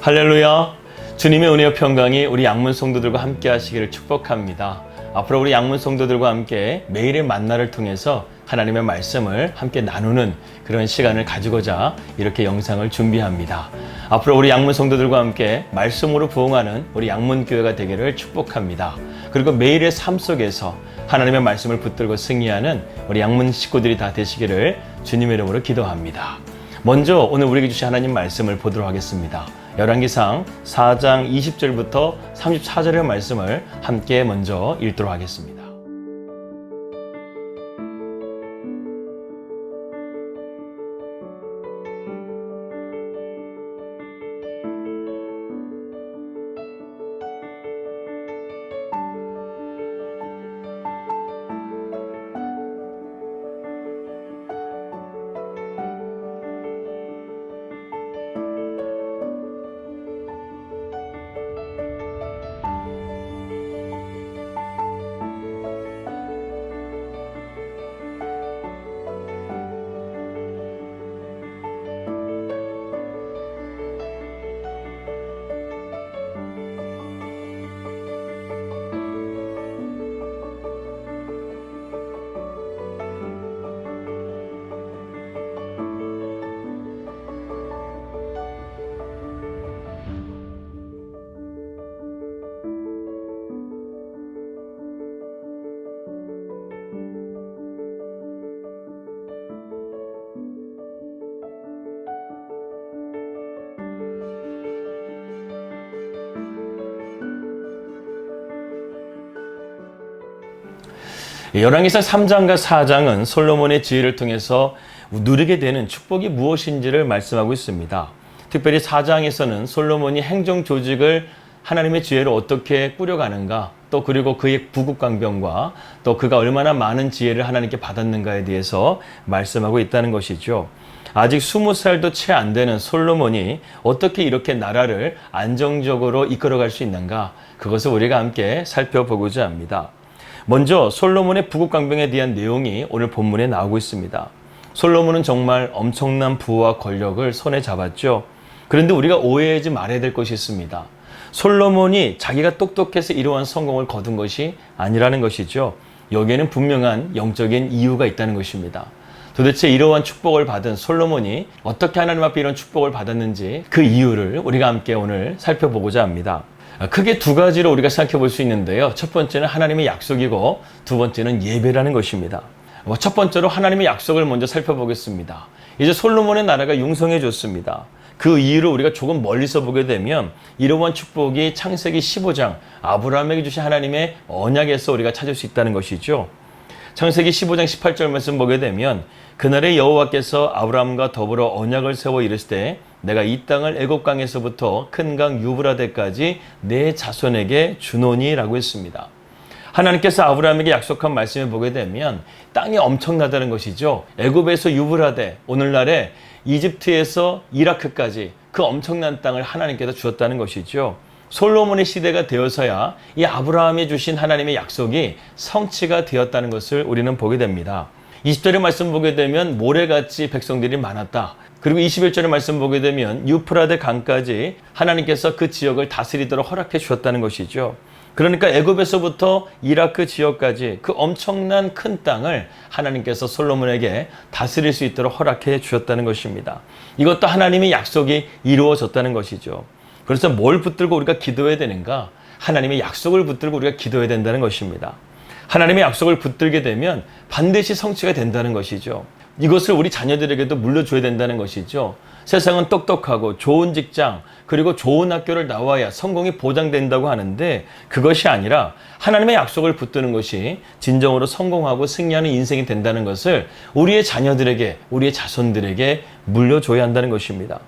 할렐루야! 주님의 은혜와 평강이 우리 양문 성도들과 함께 하시기를 축복합니다. 앞으로 우리 양문 성도들과 함께 매일의 만나를 통해서 하나님의 말씀을 함께 나누는 그런 시간을 가지고자 이렇게 영상을 준비합니다. 앞으로 우리 양문 성도들과 함께 말씀으로 부흥하는 우리 양문교회가 되기를 축복합니다. 그리고 매일의 삶 속에서 하나님의 말씀을 붙들고 승리하는 우리 양문 식구들이 다 되시기를 주님의 이름으로 기도합니다. 먼저 오늘 우리에게 주신 하나님 말씀을 보도록 하겠습니다. 열왕기상 4장 20절부터 34절의 말씀을 함께 먼저 읽도록 하겠습니다. 열왕기상 3장과 4장은 솔로몬의 지혜를 통해서 누리게 되는 축복이 무엇인지를 말씀하고 있습니다. 특별히 4장에서는 솔로몬이 행정 조직을 하나님의 지혜로 어떻게 꾸려가는가, 또 그리고 그의 부국강병과 또 그가 얼마나 많은 지혜를 하나님께 받았는가에 대해서 말씀하고 있다는 것이죠. 아직 20살도 채 안 되는 솔로몬이 어떻게 이렇게 나라를 안정적으로 이끌어갈 수 있는가, 그것을 우리가 함께 살펴보고자 합니다. 먼저 솔로몬의 부국강병에 대한 내용이 오늘 본문에 나오고 있습니다. 솔로몬은 정말 엄청난 부와 권력을 손에 잡았죠. 그런데 우리가 오해하지 말아야 될 것이 있습니다. 솔로몬이 자기가 똑똑해서 이러한 성공을 거둔 것이 아니라는 것이죠. 여기에는 분명한 영적인 이유가 있다는 것입니다. 도대체 이러한 축복을 받은 솔로몬이 어떻게 하나님 앞에 이런 축복을 받았는지 그 이유를 우리가 함께 오늘 살펴보고자 합니다. 크게 두 가지로 우리가 생각해 볼 수 있는데요. 첫 번째는 하나님의 약속이고 두 번째는 예배라는 것입니다. 첫 번째로 하나님의 약속을 먼저 살펴보겠습니다. 이제 솔로몬의 나라가 융성해졌습니다. 그 이유를 우리가 조금 멀리서 보게 되면 이러한 축복이 창세기 15장 아브라함에게 주신 하나님의 언약에서 우리가 찾을 수 있다는 것이죠. 창세기 15장 18절 말씀 보게 되면 그날에 여호와께서 아브라함과 더불어 언약을 세워 이르시되 내가 이 땅을 애굽강에서부터 큰 강 유브라데까지 내 자손에게 주노니라고 했습니다. 하나님께서 아브라함에게 약속한 말씀을 보게 되면 땅이 엄청나다는 것이죠. 애굽에서 유브라데, 오늘날의 이집트에서 이라크까지 그 엄청난 땅을 하나님께서 주었다는 것이죠. 솔로몬의 시대가 되어서야 이 아브라함이 주신 하나님의 약속이 성취가 되었다는 것을 우리는 보게 됩니다. 20절의 말씀 보게 되면 모래같이 백성들이 많았다. 그리고 21절의 말씀 보게 되면 유프라데 강까지 하나님께서 그 지역을 다스리도록 허락해 주셨다는 것이죠. 그러니까 애굽에서부터 이라크 지역까지 그 엄청난 큰 땅을 하나님께서 솔로몬에게 다스릴 수 있도록 허락해 주셨다는 것입니다. 이것도 하나님의 약속이 이루어졌다는 것이죠. 그래서 뭘 붙들고 우리가 기도해야 되는가? 하나님의 약속을 붙들고 우리가 기도해야 된다는 것입니다. 하나님의 약속을 붙들게 되면 반드시 성취가 된다는 것이죠. 이것을 우리 자녀들에게도 물려줘야 된다는 것이죠. 세상은 똑똑하고 좋은 직장 그리고 좋은 학교를 나와야 성공이 보장된다고 하는데 그것이 아니라 하나님의 약속을 붙드는 것이 진정으로 성공하고 승리하는 인생이 된다는 것을 우리의 자녀들에게 우리의 자손들에게 물려줘야 한다는 것입니다.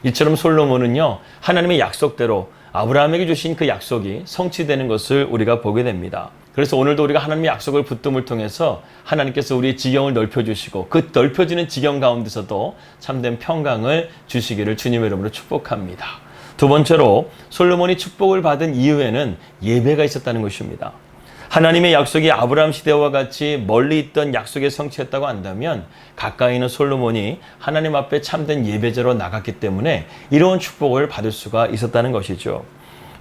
이처럼 솔로몬은요 하나님의 약속대로 아브라함에게 주신 그 약속이 성취되는 것을 우리가 보게 됩니다. 그래서 오늘도 우리가 하나님의 약속을 붙듦을 통해서 하나님께서 우리의 지경을 넓혀주시고 그 넓혀지는 지경 가운데서도 참된 평강을 주시기를 주님의 이름으로 축복합니다. 두 번째로 솔로몬이 축복을 받은 이후에는 예배가 있었다는 것입니다. 하나님의 약속이 아브라함 시대와 같이 멀리 있던 약속의 성취했다고 한다면 가까이 있는 솔로몬이 하나님 앞에 참된 예배자로 나갔기 때문에 이러한 축복을 받을 수가 있었다는 것이죠.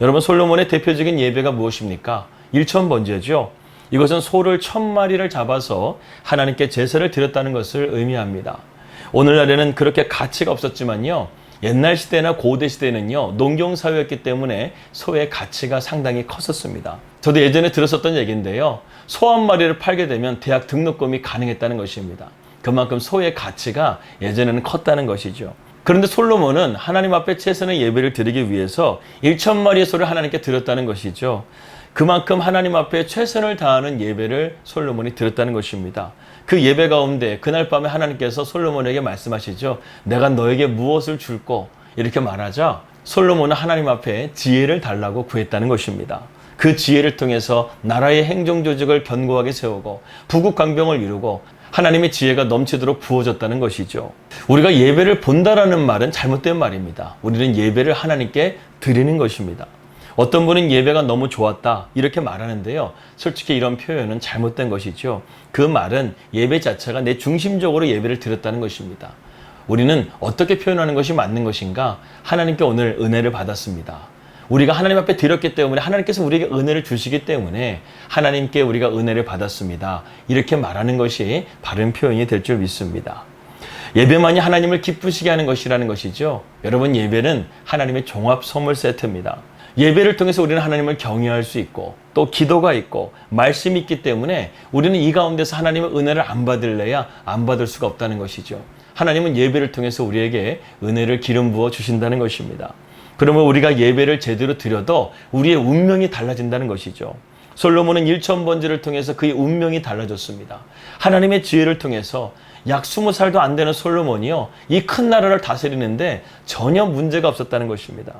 여러분, 솔로몬의 대표적인 예배가 무엇입니까? 일천번제죠. 이것은 소를 1000마리를 잡아서 하나님께 제사를 드렸다는 것을 의미합니다. 오늘날에는 그렇게 가치가 없었지만요, 옛날 시대나 고대 시대는요, 농경사회였기 때문에 소의 가치가 상당히 컸었습니다. 저도 예전에 들었었던 얘기인데요, 소 한 마리를 팔게 되면 대학 등록금이 가능했다는 것입니다. 그만큼 소의 가치가 예전에는 컸다는 것이죠. 그런데 솔로몬은 하나님 앞에 최선의 예배를 드리기 위해서 1000마리의 소를 하나님께 드렸다는 것이죠. 그만큼 하나님 앞에 최선을 다하는 예배를 솔로몬이 드렸다는 것입니다. 그 예배 가운데 그날 밤에 하나님께서 솔로몬에게 말씀하시죠. 내가 너에게 무엇을 줄꼬? 이렇게 말하자 솔로몬은 하나님 앞에 지혜를 달라고 구했다는 것입니다. 그 지혜를 통해서 나라의 행정조직을 견고하게 세우고 부국강병을 이루고 하나님의 지혜가 넘치도록 부어졌다는 것이죠. 우리가 예배를 본다라는 말은 잘못된 말입니다. 우리는 예배를 하나님께 드리는 것입니다. 어떤 분은 예배가 너무 좋았다 이렇게 말하는데요. 솔직히 이런 표현은 잘못된 것이죠. 그 말은 예배 자체가 내 중심적으로 예배를 드렸다는 것입니다. 우리는 어떻게 표현하는 것이 맞는 것인가? 하나님께 오늘 은혜를 받았습니다. 우리가 하나님 앞에 드렸기 때문에 하나님께서 우리에게 은혜를 주시기 때문에 하나님께 우리가 은혜를 받았습니다. 이렇게 말하는 것이 바른 표현이 될 줄 믿습니다. 예배만이 하나님을 기쁘시게 하는 것이라는 것이죠. 여러분, 예배는 하나님의 종합 선물 세트입니다. 예배를 통해서 우리는 하나님을 경외할 수 있고 또 기도가 있고 말씀이 있기 때문에 우리는 이 가운데서 하나님의 은혜를 안 받을래야 안 받을 수가 없다는 것이죠. 하나님은 예배를 통해서 우리에게 은혜를 기름 부어 주신다는 것입니다. 그러면 우리가 예배를 제대로 드려도 우리의 운명이 달라진다는 것이죠. 솔로몬은 1000번제를 통해서 그의 운명이 달라졌습니다. 하나님의 지혜를 통해서 약 20살도 안 되는 솔로몬이요, 이 큰 나라를 다스리는데 전혀 문제가 없었다는 것입니다.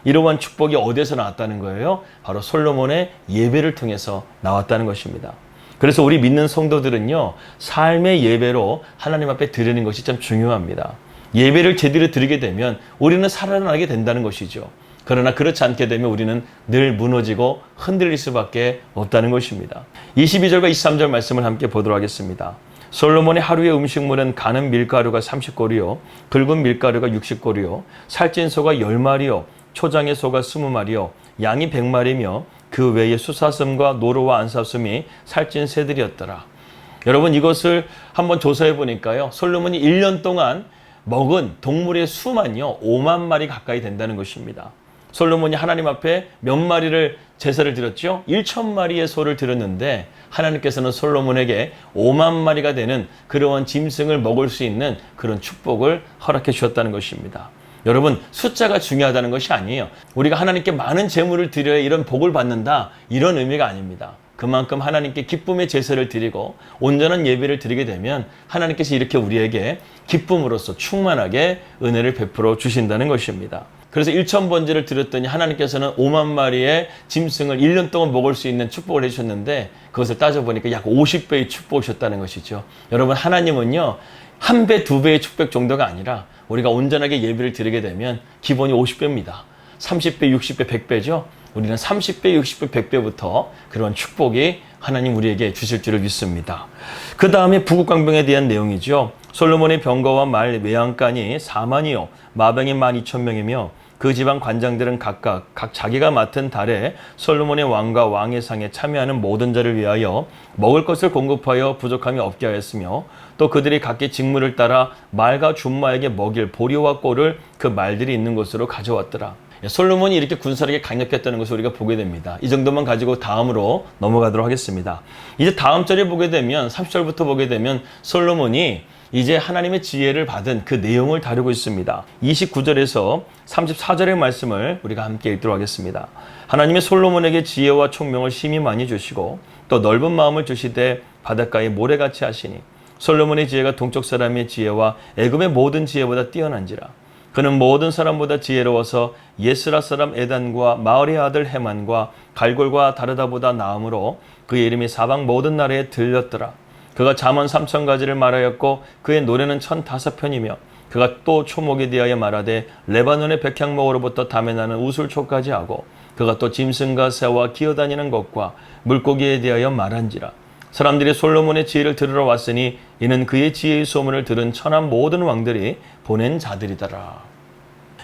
이러한 축복이 어디에서 나왔다는 거예요? 바로 솔로몬의 예배를 통해서 나왔다는 것입니다. 그래서 우리 믿는 성도들은요, 삶의 예배로 하나님 앞에 드리는 것이 참 중요합니다. 예배를 제대로 드리게 되면 우리는 살아나게 된다는 것이죠. 그러나 그렇지 않게 되면 우리는 늘 무너지고 흔들릴 수밖에 없다는 것입니다. 22절과 23절 말씀을 함께 보도록 하겠습니다. 솔로몬의 하루의 음식물은 가는 밀가루가 30고리요, 굵은 밀가루가 60고리요, 살찐 소가 10마리요, 초장의 소가 20마리요, 양이 100마리며 그 외에 수사슴과 노루와 안사슴이 살찐 새들이었더라. 여러분, 이것을 한번 조사해 보니까요, 솔로몬이 1년 동안 먹은 동물의 수만요 5만 마리 가까이 된다는 것입니다. 솔로몬이 하나님 앞에 몇 마리를 제사를 드렸죠? 1000마리의 소를 드렸는데 하나님께서는 솔로몬에게 5만 마리가 되는 그러한 짐승을 먹을 수 있는 그런 축복을 허락해 주셨다는 것입니다. 여러분, 숫자가 중요하다는 것이 아니에요. 우리가 하나님께 많은 재물을 드려야 이런 복을 받는다, 이런 의미가 아닙니다. 그만큼 하나님께 기쁨의 제사를 드리고 온전한 예배를 드리게 되면 하나님께서 이렇게 우리에게 기쁨으로써 충만하게 은혜를 베풀어 주신다는 것입니다. 그래서 1000번제를 드렸더니 하나님께서는 5만 마리의 짐승을 1년 동안 먹을 수 있는 축복을 해주셨는데 그것을 따져보니까 약 50배의 축복이셨다는 것이죠. 여러분, 하나님은요, 1배, 2배의 축복 정도가 아니라 우리가 온전하게 예배를 드리게 되면 기본이 50배입니다. 30배, 60배, 100배죠. 우리는 30배, 60배, 100배부터 그런 축복이 하나님 우리에게 주실 줄을 믿습니다. 그 다음에 부국강병에 대한 내용이죠. 솔로몬의 병거와 말 외양간이 4만이요, 마병이 12,000명이며 그 지방 관장들은 각각 각 자기가 맡은 달에 솔로몬의 왕과 왕의 상에 참여하는 모든 자를 위하여 먹을 것을 공급하여 부족함이 없게 하였으며 또 그들이 각기 직무를 따라 말과 준마에게 먹일 보리와 꼴을 그 말들이 있는 곳으로 가져왔더라. 솔로몬이 이렇게 군사력이 강력했다는 것을 우리가 보게 됩니다. 이 정도만 가지고 다음으로 넘어가도록 하겠습니다. 이제 다음 절에 보게 되면 30절부터 보게 되면 솔로몬이 이제 하나님의 지혜를 받은 그 내용을 다루고 있습니다. 29절에서 34절의 말씀을 우리가 함께 읽도록 하겠습니다. 하나님의 솔로몬에게 지혜와 총명을 심히 많이 주시고 또 넓은 마음을 주시되 바닷가에 모래같이 하시니 솔로몬의 지혜가 동쪽 사람의 지혜와 애굽의 모든 지혜보다 뛰어난지라. 그는 모든 사람보다 지혜로워서 예스라 사람 에단과 마을의 아들 헤만과 갈골과 다르다보다 나음으로 그의 이름이 사방 모든 나라에 들렸더라. 그가 잠언 3000가지를 말하였고 그의 노래는 1005편이며 그가 또 초목에 대하여 말하되 레바논의 백향목으로부터 담에 나는 우술초까지 하고 그가 또 짐승과 새와 기어다니는 것과 물고기에 대하여 말한지라. 사람들이 솔로몬의 지혜를 들으러 왔으니 이는 그의 지혜의 소문을 들은 천한 모든 왕들이 보낸 자들이더라.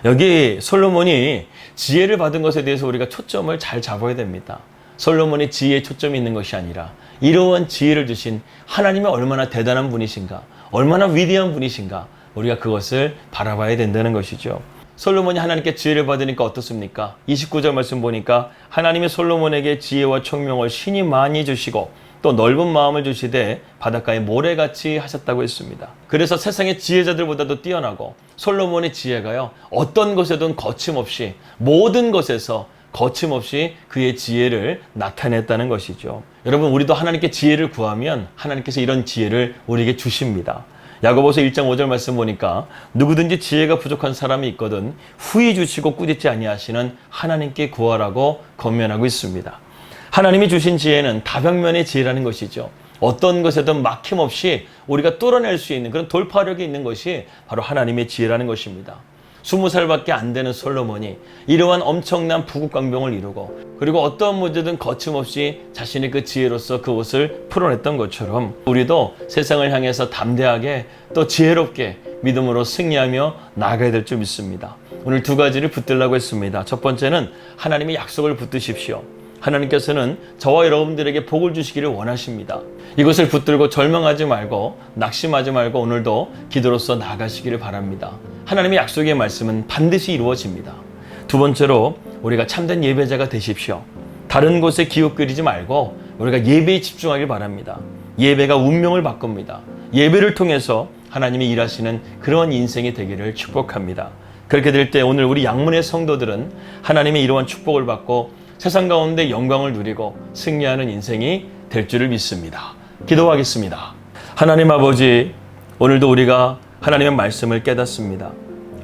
여기 솔로몬이 지혜를 받은 것에 대해서 우리가 초점을 잘 잡아야 됩니다. 솔로몬의 지혜에 초점이 있는 것이 아니라 이러한 지혜를 주신 하나님이 얼마나 대단한 분이신가, 얼마나 위대한 분이신가, 우리가 그것을 바라봐야 된다는 것이죠. 솔로몬이 하나님께 지혜를 받으니까 어떻습니까? 29절 말씀 보니까 하나님이 솔로몬에게 지혜와 총명을 신이 많이 주시고 또 넓은 마음을 주시되 바닷가에 모래같이 하셨다고 했습니다. 그래서 세상의 지혜자들보다도 뛰어나고 솔로몬의 지혜가요, 어떤 것에든 거침없이, 모든 것에서 거침없이 그의 지혜를 나타냈다는 것이죠. 여러분, 우리도 하나님께 지혜를 구하면 하나님께서 이런 지혜를 우리에게 주십니다. 야고보서 1장 5절 말씀 보니까 누구든지 지혜가 부족한 사람이 있거든 후히 주시고 꾸짖지 아니하시는 하나님께 구하라고 권면하고 있습니다. 하나님이 주신 지혜는 다방면의 지혜라는 것이죠. 어떤 것에든 막힘없이 우리가 뚫어낼 수 있는 그런 돌파력이 있는 것이 바로 하나님의 지혜라는 것입니다. 20살밖에 안 되는 솔로몬이 이러한 엄청난 부국강병을 이루고 그리고 어떤 문제든 거침없이 자신의 그 지혜로서 그것을 풀어냈던 것처럼 우리도 세상을 향해서 담대하게 또 지혜롭게 믿음으로 승리하며 나아가야 될 줄 믿습니다. 오늘 두 가지를 붙들라고 했습니다. 첫 번째는 하나님의 약속을 붙드십시오. 하나님께서는 저와 여러분들에게 복을 주시기를 원하십니다. 이것을 붙들고 절망하지 말고 낙심하지 말고 오늘도 기도로서 나아가시기를 바랍니다. 하나님의 약속의 말씀은 반드시 이루어집니다. 두 번째로 우리가 참된 예배자가 되십시오. 다른 곳에 기웃거리지 말고 우리가 예배에 집중하길 바랍니다. 예배가 운명을 바꿉니다. 예배를 통해서 하나님이 일하시는 그런 인생이 되기를 축복합니다. 그렇게 될 때 오늘 우리 양문의 성도들은 하나님의 이러한 축복을 받고 세상 가운데 영광을 누리고 승리하는 인생이 될 줄을 믿습니다. 기도하겠습니다. 하나님 아버지, 오늘도 우리가 하나님의 말씀을 깨닫습니다.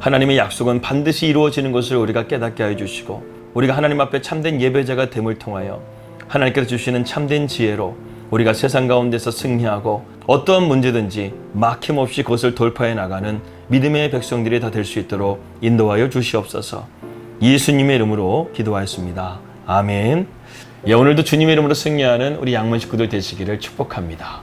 하나님의 약속은 반드시 이루어지는 것을 우리가 깨닫게 하여 주시고 우리가 하나님 앞에 참된 예배자가 됨을 통하여 하나님께서 주시는 참된 지혜로 우리가 세상 가운데서 승리하고 어떠한 문제든지 막힘없이 그것을 돌파해 나가는 믿음의 백성들이 다 될 수 있도록 인도하여 주시옵소서. 예수님의 이름으로 기도하였습니다. 아멘. 오늘도 주님의 이름으로 승리하는 우리 양문 식구들 되시기를 축복합니다.